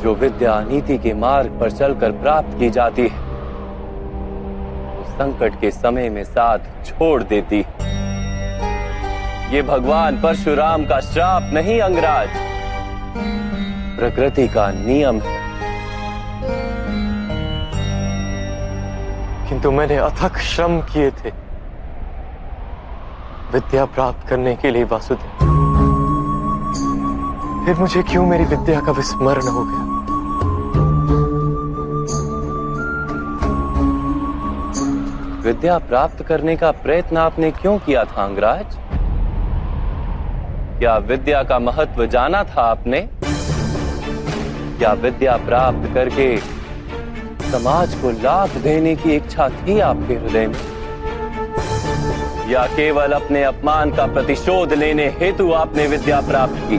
जो विद्या नीति के मार्ग पर चलकर प्राप्त की जाती है, वो संकट के समय में साथ छोड़ देती है। ये भगवान परशुराम का श्राप नहीं अंगराज, प्रकृति का नियम है। किंतु मैंने अथक श्रम किए थे विद्या प्राप्त करने के लिए वासुदेव, फिर मुझे क्यों मेरी विद्या का विस्मरण हो गया? विद्या प्राप्त करने का प्रयत्न आपने क्यों किया था अंगराज? क्या विद्या का महत्व जाना था आपने? क्या विद्या प्राप्त करके समाज को लाभ देने की इच्छा थी आपके हृदय में, या केवल अपने अपमान का प्रतिशोध लेने हेतु आपने विद्या प्राप्त की?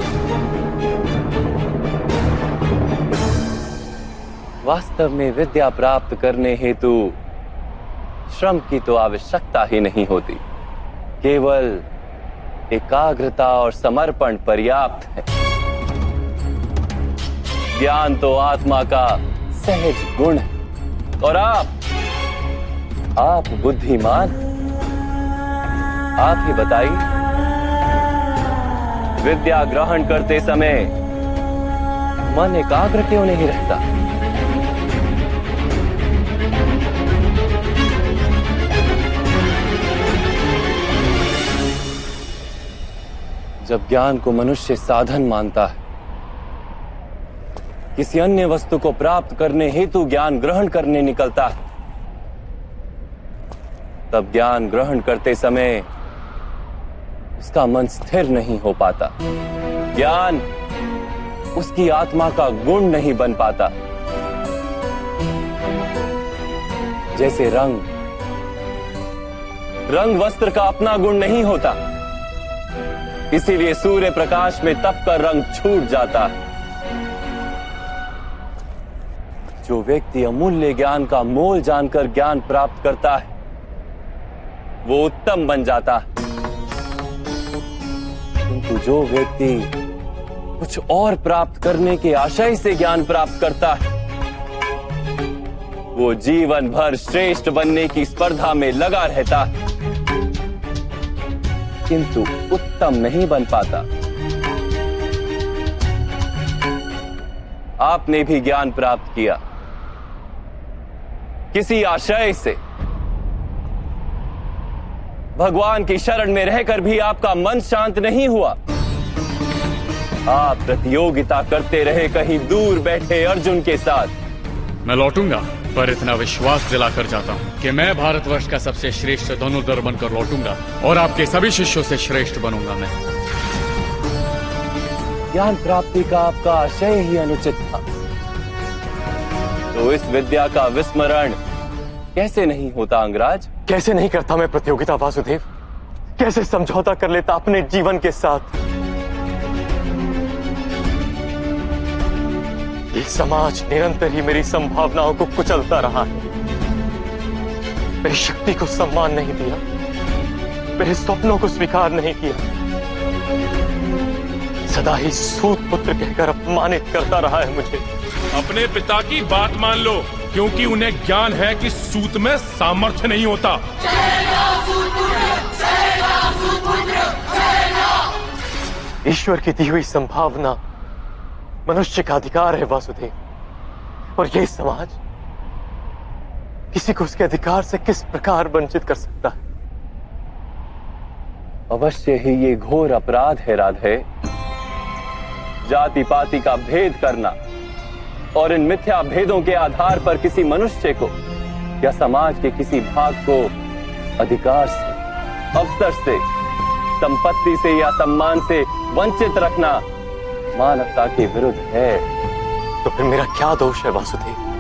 वास्तव में विद्या प्राप्त करने हेतु श्रम की तो आवश्यकता ही नहीं होती, केवल एकाग्रता और समर्पण पर्याप्त है। ज्ञान तो आत्मा का सहज गुण है, और आप बुद्धिमान, आप ही बताइए, विद्या ग्रहण करते समय मन एकाग्र क्यों नहीं रहता? जब ज्ञान को मनुष्य साधन मानता है, किसी अन्य वस्तु को प्राप्त करने हेतु ज्ञान ग्रहण करने निकलता है, तब ज्ञान ग्रहण करते समय उसका मन स्थिर नहीं हो पाता, ज्ञान उसकी आत्मा का गुण नहीं बन पाता। जैसे रंग वस्त्र का अपना गुण नहीं होता, इसीलिए सूर्य प्रकाश में तपकर रंग छूट जाता है। जो व्यक्ति अमूल्य ज्ञान का मोल जानकर ज्ञान प्राप्त करता है, वो उत्तम बन जाता है। किंतु जो व्यक्ति कुछ और प्राप्त करने के आशय से ज्ञान प्राप्त करता है, वो जीवन भर श्रेष्ठ बनने की स्पर्धा में लगा रहता है, किंतु उत्तम नहीं बन पाता। आपने भी ज्ञान प्राप्त किया किसी आशय से, भगवान की शरण में रहकर भी आपका मन शांत नहीं हुआ। आप प्रतियोगिता करते रहे कहीं दूर बैठे अर्जुन के साथ। मैं लौटूंगा, पर इतना विश्वास दिलाकर जाता हूँ कि मैं भारतवर्ष का सबसे श्रेष्ठ धनुर्धर बनकर लौटूंगा और आपके सभी शिष्यों से श्रेष्ठ बनूंगा मैं। ज्ञान प्राप्ति का आपका आशय ही अनुचित था, तो इस विद्या का विस्मरण कैसे नहीं होता अंगराज? कैसे नहीं करता मैं प्रतियोगिता वासुदेव? कैसे समझौता कर लेता अपने जीवन के साथ? ये समाज निरंतर ही मेरी संभावनाओं को कुचलता रहा है, मेरी शक्ति को सम्मान नहीं दिया, मेरे स्वप्नों को स्वीकार नहीं किया, सदा ही सूत पुत्र कहकर अपमानित करता रहा है मुझे। अपने पिता की बात मान लो, क्योंकि उन्हें ज्ञान है कि सूत में सामर्थ्य नहीं होता। ईश्वर की दी हुई संभावना मनुष्य का अधिकार है वासुदेव, और यह समाज किसी को उसके अधिकार से किस प्रकार वंचित कर सकता है? अवश्य ही ये घोर अपराध है राधे, जाति पाति का भेद करना और इन मिथ्या भेदों के आधार पर किसी मनुष्य को या समाज के किसी भाग को अधिकार से, अवसर से, संपत्ति से या सम्मान से वंचित रखना मानवता के विरुद्ध है। तो फिर मेरा क्या दोष है वासुदेव?